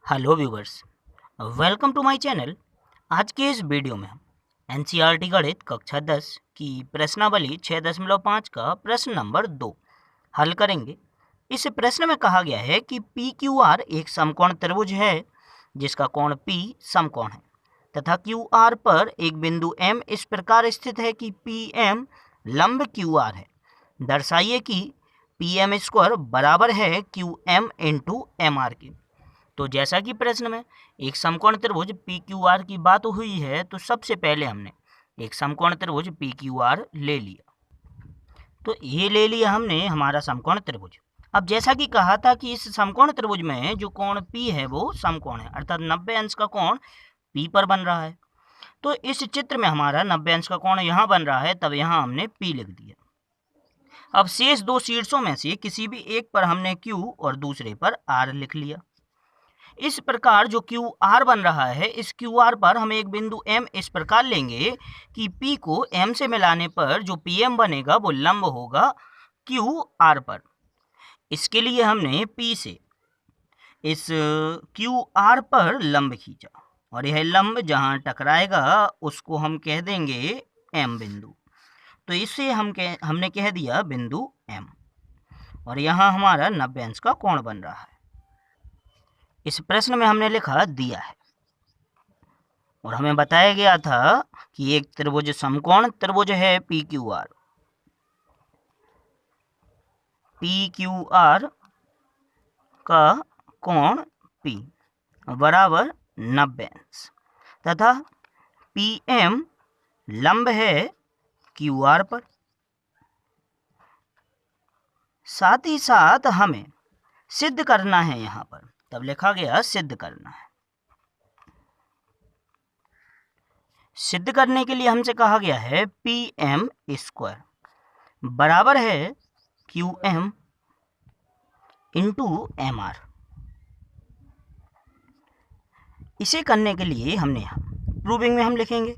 Hello viewers, welcome to my channel. आज के इस वीडियो में हम एनसीईआरटी गणित कक्षा 10 की प्रश्नावली 6.5 का प्रश्न नंबर 2 हल करेंगे। इस प्रश्न में कहा गया है कि पी क्यू आर एक समकोण त्रिभुज है जिसका कोण पी समकोण है तथा क्यू आर पर एक बिंदु एम इस प्रकार स्थित है कि पी एम लंब क्यू आर है। दर्शाइए कि पी एम स्क्वायर बराबर है Q M into M R की। तो जैसा कि प्रश्न में एक समकोण त्रिभुज पी क्यू आर की बात हुई है, तो सबसे पहले हमने एक समकोण त्रिभुज पी क्यू आर ले लिया। तो ये ले लिया हमने हमारा समकोण त्रिभुज। अब जैसा कि कहा था कि इस समकोण त्रिभुज में जो कोण पी है वो समकोण है, अर्थात 90 अंश का कोण पी पर बन रहा है। तो इस चित्र में हमारा 90 अंश का कोण यहाँ बन रहा है, तब यहाँ हमने पी लिख दिया। अब शेष दो शीर्षों में से किसी भी एक पर हमने क्यू और दूसरे पर आर लिख लिया। इस प्रकार जो क्यू आर बन रहा है, इस क्यू आर पर हम एक बिंदु एम इस प्रकार लेंगे कि पी को एम से मिलाने पर जो पी एम बनेगा वो लंब होगा क्यू आर पर। इसके लिए हमने पी से इस क्यू आर पर लंब खींचा और यह लंब जहाँ टकराएगा उसको हम कह देंगे एम बिंदु। तो इसे हमने कह दिया बिंदु एम, और यहाँ हमारा 90 अंश का कोण बन रहा है। इस प्रश्न में हमने लिखा दिया है और हमें बताया गया था कि एक त्रिभुज समकोण त्रिभुज है P Q R. P Q R का कोण पी बराबर 90 अंश तथा पी एम लंब है क्यू आर पर। साथ ही साथ हमें सिद्ध करना है, यहाँ पर तब लिखा गया सिद्ध करना है। सिद्ध करने के लिए हमसे कहा गया है पी एम स्क्वायर बराबर है Q M into M R. इसे करने के लिए हमने यहाँ प्रूविंग में हम लिखेंगे।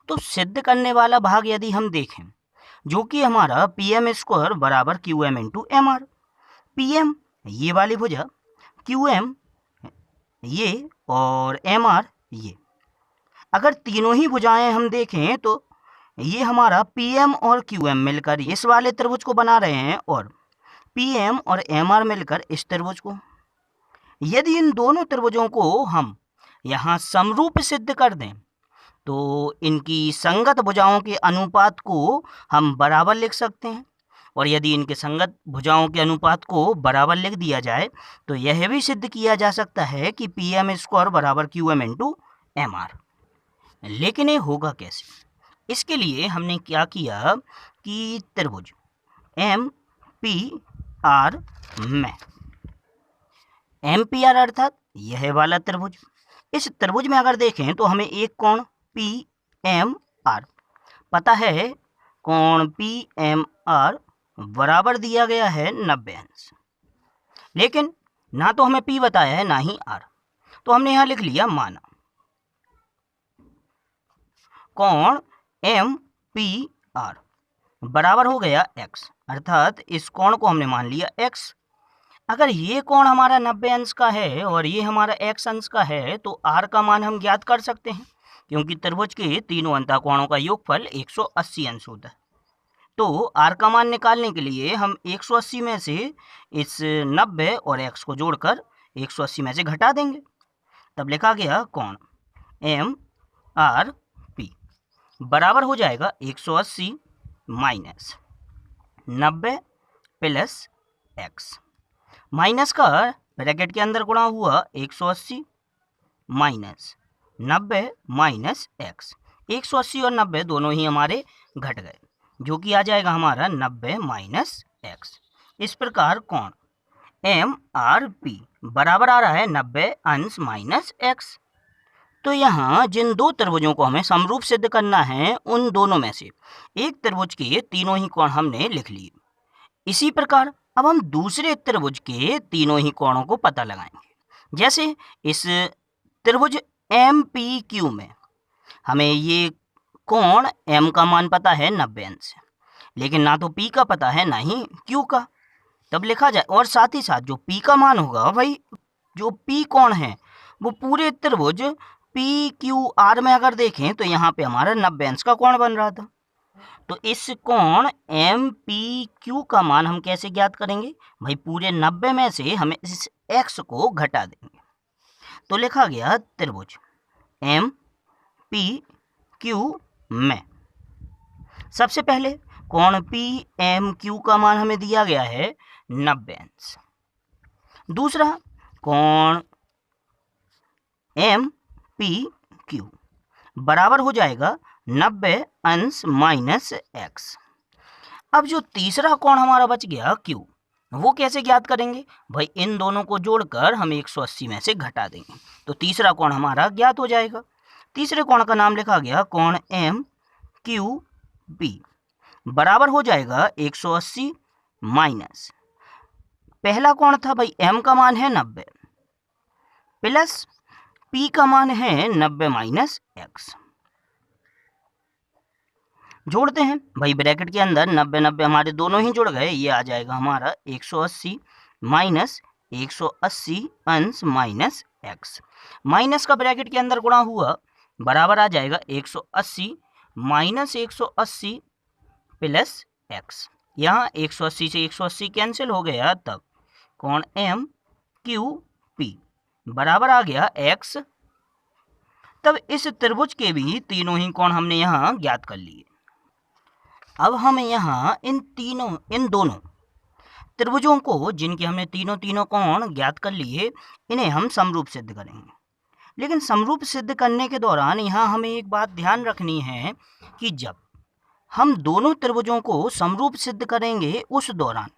तो सिद्ध करने वाला भाग यदि हम देखें, जो कि हमारा पी एम स्क्वायर बराबर Q M into M R. P M ये वाली भुजा, क्यू एम ये और एम आर ये। अगर तीनों ही भुजाएं हम देखें तो ये हमारा पी एम और क्यू एम मिलकर इस वाले त्रिभुज को बना रहे हैं और पी एम और एम आर मिलकर इस त्रिभुज को। यदि इन दोनों त्रिभुजों को हम यहाँ समरूप सिद्ध कर दें तो इनकी संगत भुजाओं के अनुपात को हम बराबर लिख सकते हैं, और यदि इनके संगत भुजाओं के अनुपात को बराबर लिख दिया जाए तो यह भी सिद्ध किया जा सकता है कि पी एम स्क्वायर बराबर Q M into M R. लेकिन ये होगा कैसे? इसके लिए हमने क्या किया कि त्रिभुज एम पी आर में एम पी आर अर्थात यह वाला त्रिभुज, इस त्रिभुज में अगर देखें तो हमें एक कोण पी एम आर पता है। कोण पी एम आर बराबर दिया गया है 90 अंश, लेकिन ना तो हमें पी बताया है ना ही आर। तो हमने यहाँ लिख लिया माना कोण एम पी आर बराबर हो गया एक्स, अर्थात इस कोण को हमने मान लिया एक्स। अगर ये कोण हमारा 90 अंश का है और ये हमारा एक्स अंश का है तो आर का मान हम ज्ञात कर सकते हैं, क्योंकि त्रिभुज के तीनों अंतःकोणों का योगफल 180 अंश होता है। तो आर का मान निकालने के लिए हम 180 में से इस 90 और एक्स को जोड़कर 180 में से घटा देंगे, तब लिखा गया कोण एम आर पी बराबर हो जाएगा 180 माइनस 90 प्लस एक्स। माइनस का ब्रैकेट के अंदर गुणा हुआ 180 माइनस 90 माइनस एक्स। 180 और 90 दोनों ही हमारे घट गए, जो कि आ जाएगा हमारा 90 माइनस एक्स। इस प्रकार कोण एम आर पी बराबर आ रहा है 90 अंश माइनस एक्स। तो यहाँ जिन दो त्रिभुजों को हमें समरूप सिद्ध करना है, उन दोनों में से एक त्रिभुज के तीनों ही कोण हमने लिख लिए। इसी प्रकार अब हम दूसरे त्रिभुज के तीनों ही कोणों को पता लगाएंगे। जैसे इस त्रिभुज एम पी क्यू में हमें ये कोण एम का मान पता है 90 अंश, लेकिन ना तो पी का पता है ना ही क्यू का। तब लिखा जाए, और साथ ही साथ जो P का मान होगा भाई, जो P कोण है वो पूरे त्रिभुज PQR में अगर देखें तो यहाँ पे हमारा 90 अंश का कोण बन रहा था। तो इस कोण MPQ का मान हम कैसे ज्ञात करेंगे भाई, पूरे 90 में से हमें इस x को घटा देंगे। तो लिखा गया त्रिभुज MPQ में सबसे पहले कोण PMQ का मान हमें दिया गया है 90 अंश। दूसरा कोण MPQ बराबर हो जाएगा 90 अंश माइनस x। अब जो तीसरा कोण हमारा बच गया Q, वो कैसे ज्ञात करेंगे भाई, इन दोनों को जोड़कर हम 180 में से घटा देंगे तो तीसरा कोण हमारा ज्ञात हो जाएगा। तीसरे कोण का नाम लिखा गया कोण MQP बराबर हो जाएगा 180 माइनस, पहला कोण था भाई M का मान है 90 प्लस P का मान है 90 माइनस x। जोड़ते हैं भाई, ब्रैकेट के अंदर 90 90 हमारे दोनों ही जुड़ गए, ये आ जाएगा हमारा 180 माइनस 180 अंश माइनस x। माइनस का ब्रैकेट के अंदर गुणा हुआ बराबर आ जाएगा 180 माइनस 180 प्लस x। यहाँ 180 से 180 कैंसिल हो गया, तब कोण MQP बराबर आ गया x। तब इस त्रिभुज के भी तीनों ही कोण हमने यहाँ ज्ञात कर लिए। अब हम यहाँ इन दोनों त्रिभुजों को, जिनके हमने तीनों कोण ज्ञात कर लिए, इन्हें हम समरूप सिद्ध करेंगे। लेकिन समरूप सिद्ध करने के दौरान यहाँ हमें एक बात ध्यान रखनी है कि जब हम दोनों त्रिभुजों को समरूप सिद्ध करेंगे उस दौरान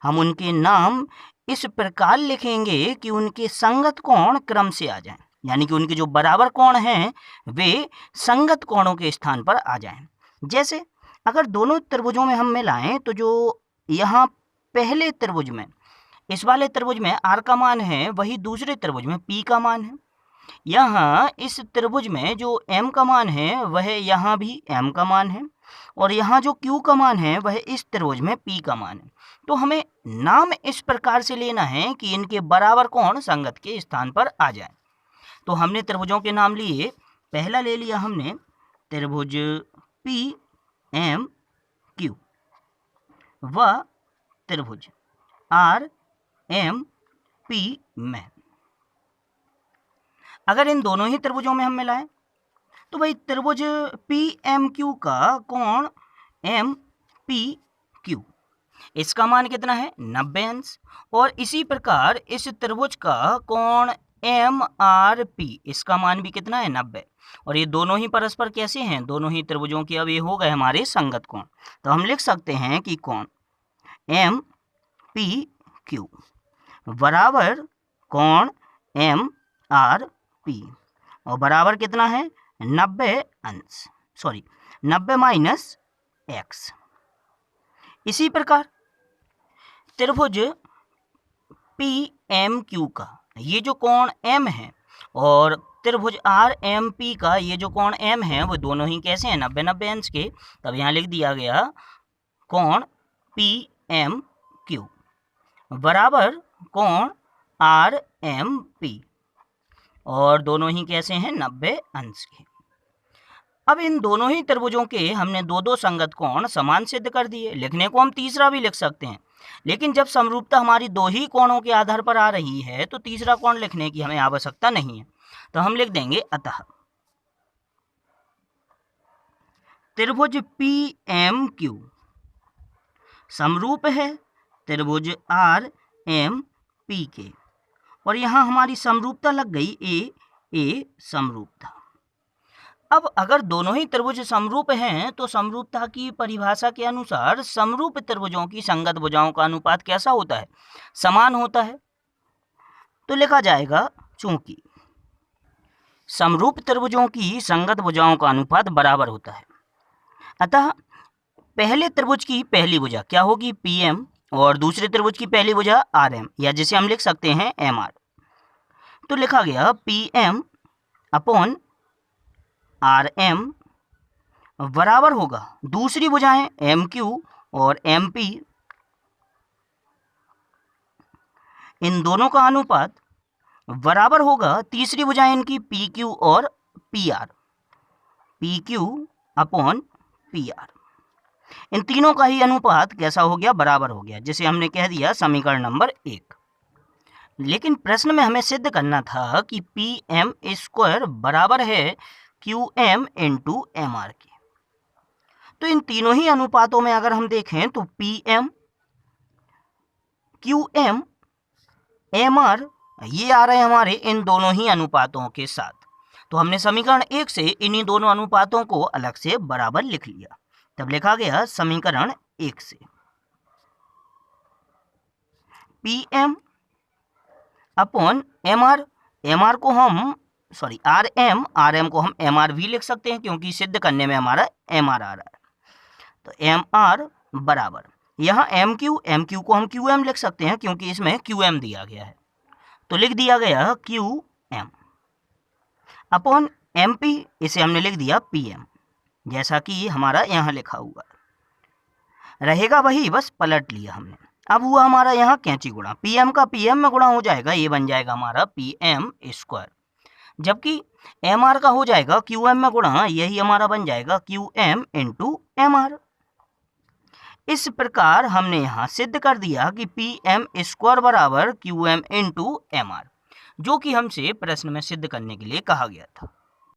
हम उनके नाम इस प्रकार लिखेंगे कि उनके संगत कोण क्रम से आ जाएं, यानी कि उनके जो बराबर कोण हैं वे संगत कोणों के स्थान पर आ जाएं। जैसे अगर दोनों त्रिभुजों में हम मिलाएं तो जो यहाँ पहले त्रिभुज में, इस वाले त्रिभुज में R का मान है, वही दूसरे त्रिभुज में P का मान है। यहाँ इस त्रिभुज में जो M का मान है वह यहाँ भी M का मान है, और यहाँ जो Q का मान है वह इस त्रिभुज में P का मान है। तो हमें नाम इस प्रकार से लेना है कि इनके बराबर कोण संगत के स्थान पर आ जाए। तो हमने त्रिभुजों के नाम लिए, पहला ले लिया हमने त्रिभुज PMQ व त्रिभुज RMP में। अगर इन दोनों ही त्रिभुजों में हम मिलाएं तो भाई त्रिभुज PMQ का कोण MPQ, इसका मान कितना है 90 अंश, और इसी प्रकार इस त्रिभुज का कोण MRP, इसका मान भी कितना है 90, और ये दोनों ही परस्पर कैसे हैं, दोनों ही त्रिभुजों के अब ये हो गए हमारे संगत कोण। तो हम लिख सकते हैं कि कोण MPQ बराबर कोण MRP, और बराबर कितना है 90 अंश, 90 माइनस x। इसी प्रकार त्रिभुज PMQ का ये जो कोण M है और त्रिभुज RMP का ये जो कोण M है वो दोनों ही कैसे हैं 90 90 अंश के। तब यहाँ लिख दिया गया कोण PMQ बराबर कोण RMP, और दोनों ही कैसे हैं 90 अंश के। अब इन दोनों ही त्रिभुजों के हमने दो संगत कोण समान सिद्ध कर दिए। लिखने को हम तीसरा भी लिख सकते हैं, लेकिन जब समरूपता हमारी दो ही कोणों के आधार पर आ रही है तो तीसरा कोण लिखने की हमें आवश्यकता नहीं है। तो हम लिख देंगे अतः त्रिभुज PMQ समरूप है त्रिभुज RMP के, और यहाँ हमारी समरूपता लग गई ए समरूपता। अब अगर दोनों ही त्रिभुज समरूप हैं तो समरूपता की परिभाषा के अनुसार समरूप त्रिभुजों की संगत भुजाओं का अनुपात कैसा होता है, समान होता है। तो लिखा जाएगा चूंकि समरूप त्रिभुजों की संगत भुजाओं का अनुपात बराबर होता है, अतः पहले त्रिभुज की पहली भुजा क्या होगी PM, और दूसरे त्रिभुज की पहली भुजा RM, या जिसे हम लिख सकते हैं MR। तो लिखा गया PM अपॉन RM बराबर होगा दूसरी भुजाएं MQ और MP इन दोनों का अनुपात बराबर होगा तीसरी भुजा इनकी पी क्यू और P R, P Q upon P R. इन तीनों का ही अनुपात कैसा हो गया, बराबर हो गया, जिसे हमने कह दिया समीकरण नंबर 1। लेकिन प्रश्न में हमें सिद्ध करना था कि पी एम स्क्वायर बराबर है Q M into M R के। तो इन तीनों ही अनुपातों में अगर हम देखें तो P M, Q M, M R ये आ रहे हैं हमारे इन दोनों ही अनुपातों के साथ। तो हमने समीकरण 1 से इन्हीं दोनों अनुपातों को अलग से बराबर लिख लिया। तब लिखा गया समीकरण 1 से P M upon M R, M R को हम आर एम को हम एम आर भी लिख सकते हैं क्योंकि सिद्ध करने में हमारा एम आर आ रहा है। तो एम आर बराबर यहाँ एम क्यू को हम क्यू एम लिख सकते हैं क्योंकि इसमें क्यू एम दिया गया है, तो लिख दिया गया Q M upon M P, इसे हमने लिख दिया पी एम, जैसा कि हमारा यहाँ लिखा हुआ रहेगा वही, बस पलट लिया हमने। अब हुआ हमारा यहाँ कैंची गुणा, पी एम का पी एम में गुणा हो जाएगा, ये बन जाएगा हमारा पी एम स्क्वायर, जबकि एम आर का हो जाएगा क्यू एम में गुणा, यही हमारा बन जाएगा Q M into M R. इस प्रकार हमने यहाँ सिद्ध कर दिया कि पी एम स्क्वायर बराबर Q M into M R, जो कि हमसे प्रश्न में सिद्ध करने के लिए कहा गया था।